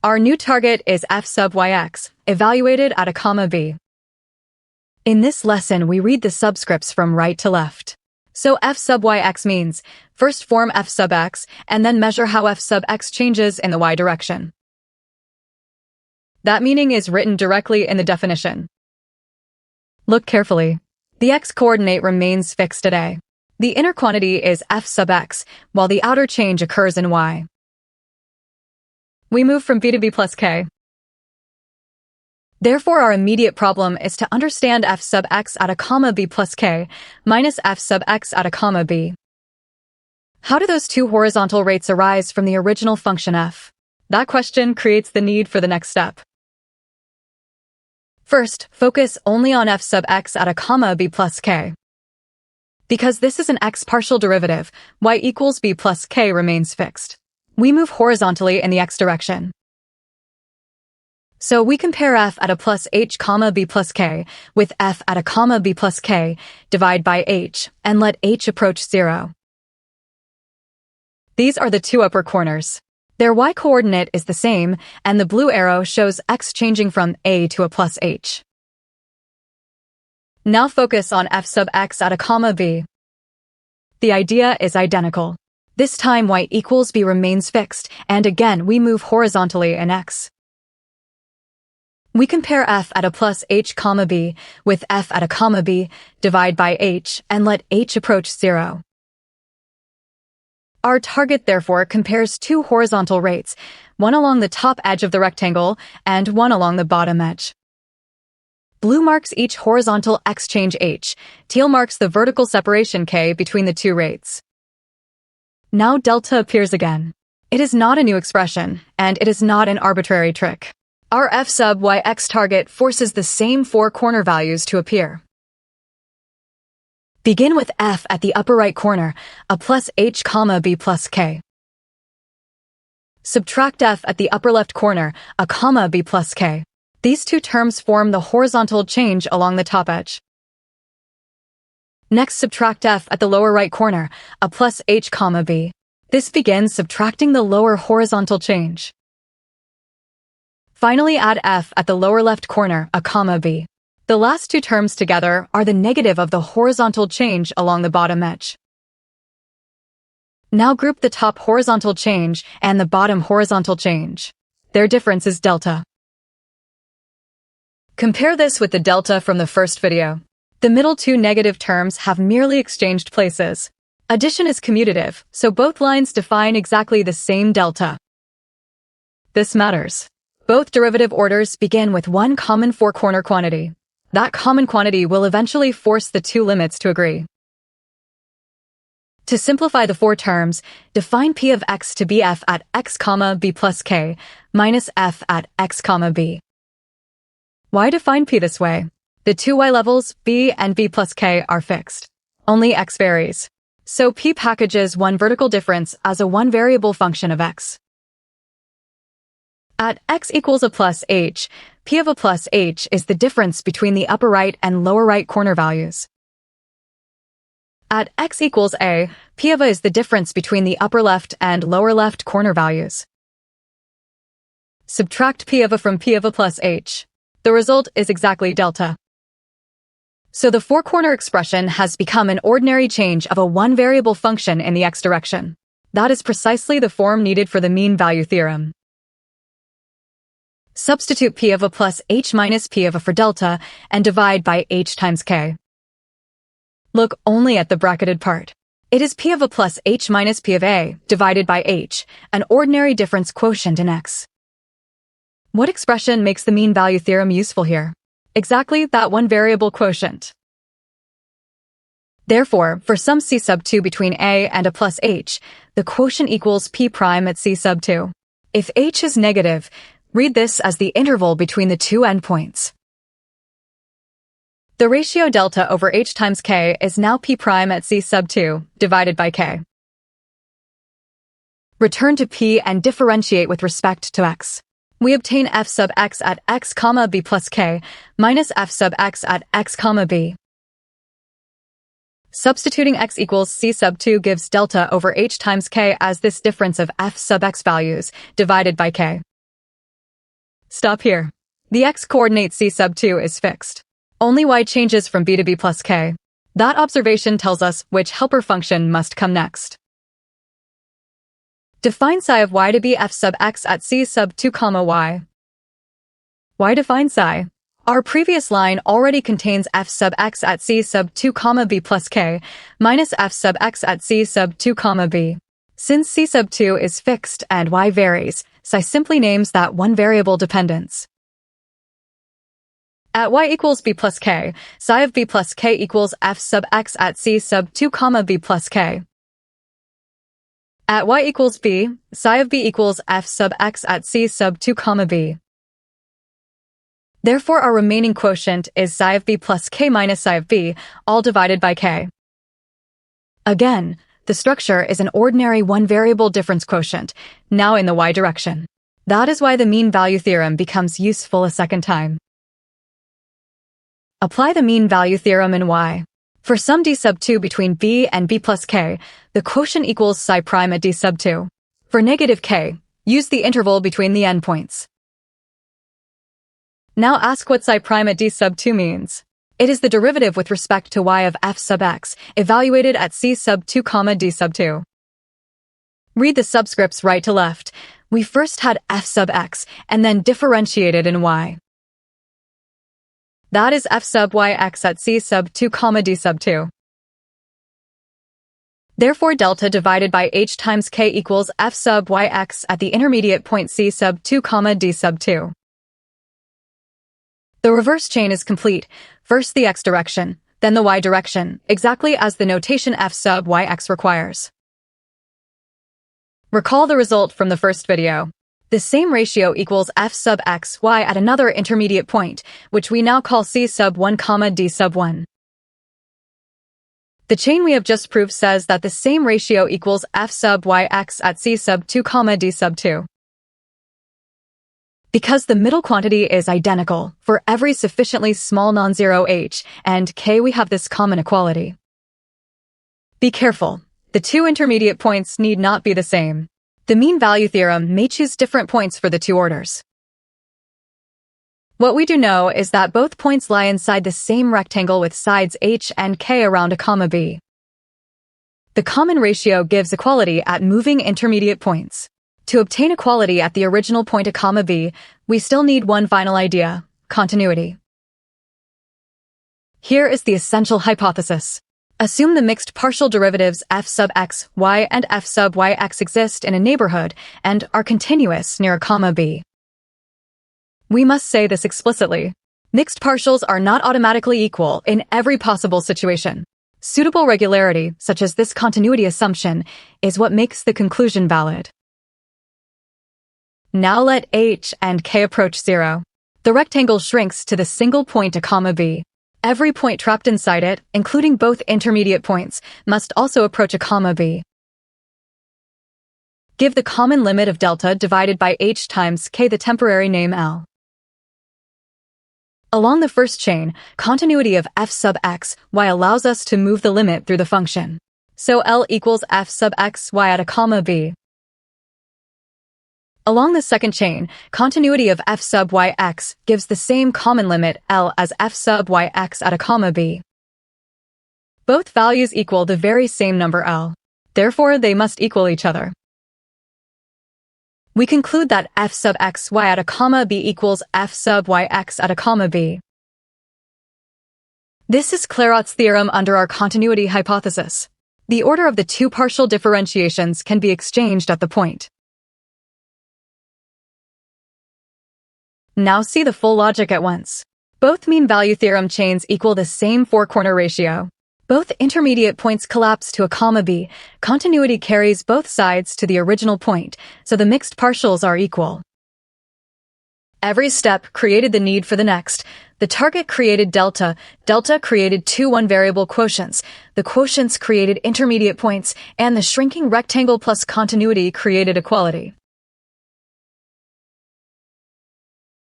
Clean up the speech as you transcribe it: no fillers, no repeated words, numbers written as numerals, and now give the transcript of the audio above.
Our new target is f sub yx, evaluated at a comma b. In this lesson, we read the subscripts from right to left. So f sub yx means, first form f sub x, and then measure how f sub x changes in the y direction. That meaning is written directly in the definition. Look carefully. The x-coordinate remains fixed at a. The inner quantity is f sub x, while the outer change occurs in y. We move from b to b plus k. Therefore, our immediate problem is to understand f sub x at a comma b plus k minus f sub x at a comma b. How do those two horizontal rates arise from the original function f? That question creates the need for the next step. First, focus only on f sub x at a comma b plus k. Because this is an x partial derivative, y equals b plus k remains fixed. We move horizontally in the x direction. So we compare f at a plus h comma b plus k with f at a comma b plus k, divide by h, and let h approach 0. These are the two upper corners. Their y-coordinate is the same, and the blue arrow shows x changing from a to a plus h. Now focus on f sub x at a comma b. The idea is identical. This time y equals b remains fixed, and again we move horizontally in x. We compare f at a plus h comma b with f at a comma b, divide by h, and let h approach 0. Our target therefore compares two horizontal rates, one along the top edge of the rectangle and one along the bottom edge. Blue marks each horizontal x change h, teal marks the vertical separation k between the two rates. Now delta appears again. It is not a new expression, and it is not an arbitrary trick. Our f sub yx target forces the same four corner values to appear. Begin with f at the upper right corner, a plus h comma b plus k. Subtract f at the upper left corner, a comma b plus k. These two terms form the horizontal change along the top edge. Next, subtract f at the lower right corner, a plus h comma b. This begins subtracting the lower horizontal change. Finally, add f at the lower left corner, a comma b. The last two terms together are the negative of the horizontal change along the bottom edge. Now group the top horizontal change and the bottom horizontal change. Their difference is delta. Compare this with the delta from the first video. The middle two negative terms have merely exchanged places. Addition is commutative, so both lines define exactly the same delta. This matters. Both derivative orders begin with one common four-corner quantity. That common quantity will eventually force the two limits to agree. To simplify the four terms, define p of x to be f at x comma b plus k minus f at x comma b. Why define p this way? The two y levels, b and b plus k, are fixed. Only x varies. So p packages one vertical difference as a one-variable function of x. At x equals a plus h, p of a plus h is the difference between the upper right and lower right corner values. At x equals a, p of a is the difference between the upper left and lower left corner values. Subtract p of a from p of a plus h. The result is exactly delta. So the four-corner expression has become an ordinary change of a one-variable function in the x direction. That is precisely the form needed for the mean value theorem. Substitute p of a plus h minus p of a for delta and divide by h times k. Look only at the bracketed part. It is p of a plus h minus p of a divided by h, an ordinary difference quotient in x. What expression makes the mean value theorem useful here? Exactly that one-variable quotient. Therefore, for some c sub 2 between a and a plus h, the quotient equals p prime at c sub 2. If h is negative, read this as the interval between the two endpoints. The ratio delta over h times k is now p prime at c sub 2, divided by k. Return to p and differentiate with respect to x. We obtain f sub x at x comma b plus k minus f sub x at x comma b. Substituting x equals c sub 2 gives delta over h times k as this difference of f sub x values, divided by k. Stop here. The x-coordinate c sub 2 is fixed. Only y changes from b to b plus k. That observation tells us which helper function must come next. Define psi of y to be f sub x at c sub 2, y. Why define psi? Our previous line already contains f sub x at c sub 2, b plus k minus f sub x at c sub 2, b. Since c sub 2 is fixed and y varies, psi simply names that one variable dependence. At y equals b plus k, psi of b plus k equals f sub x at c sub 2, b plus k. At y equals b, psi of b equals f sub x at c sub 2, b. Therefore, our remaining quotient is psi of b plus k minus psi of b, all divided by k. Again, the structure is an ordinary one-variable difference quotient, now in the y direction. That is why the mean value theorem becomes useful a second time. Apply the mean value theorem in y. For some d sub 2 between b and b plus k, the quotient equals psi prime at d sub 2. For negative k, use the interval between the endpoints. Now ask what psi prime at d sub 2 means. It is the derivative with respect to y of f sub x, evaluated at c sub 2, d sub 2. Read the subscripts right to left. We first had f sub x, and then differentiated in y. That is f sub yx at c sub 2, d sub 2. Therefore, delta divided by h times k equals f sub yx at the intermediate point c sub 2, d sub 2. The reverse chain is complete, first the x direction, then the y direction, exactly as the notation f sub yx requires. Recall the result from the first video. The same ratio equals f sub x, y at another intermediate point, which we now call c sub 1, d sub 1. The chain we have just proved says that the same ratio equals f sub yx at c sub 2, d sub 2. Because the middle quantity is identical for every sufficiently small non-zero h and k, we have this common equality. Be careful. The two intermediate points need not be the same. The mean value theorem may choose different points for the two orders. What we do know is that both points lie inside the same rectangle with sides h and k around a comma b. The common ratio gives equality at moving intermediate points. To obtain equality at the original point a comma b, we still need one final idea, continuity. Here is the essential hypothesis. Assume the mixed partial derivatives f sub x, y and f sub yx exist in a neighborhood and are continuous near a comma b. We must say this explicitly. Mixed partials are not automatically equal in every possible situation. Suitable regularity, such as this continuity assumption, is what makes the conclusion valid. Now let h and k approach 0. The rectangle shrinks to the single point a comma b. Every point trapped inside it, including both intermediate points, must also approach a comma b. Give the common limit of delta divided by h times k the temporary name L. Along the first chain, continuity of f sub x, y allows us to move the limit through the function. So L equals f sub x, y at a comma b. Along the second chain, continuity of f sub yx gives the same common limit L as f sub yx at a comma b. Both values equal the very same number L. Therefore, they must equal each other. We conclude that f sub x, y at a comma b equals f sub yx at a comma b. This is Clairaut's theorem under our continuity hypothesis. The order of the two partial differentiations can be exchanged at the point. Now see the full logic at once. Both mean value theorem chains equal the same four-corner ratio. Both intermediate points collapse to a comma b. Continuity carries both sides to the original point, so the mixed partials are equal. Every step created the need for the next. The target created delta. Delta created two one-variable quotients. The quotients created intermediate points, and the shrinking rectangle plus continuity created equality.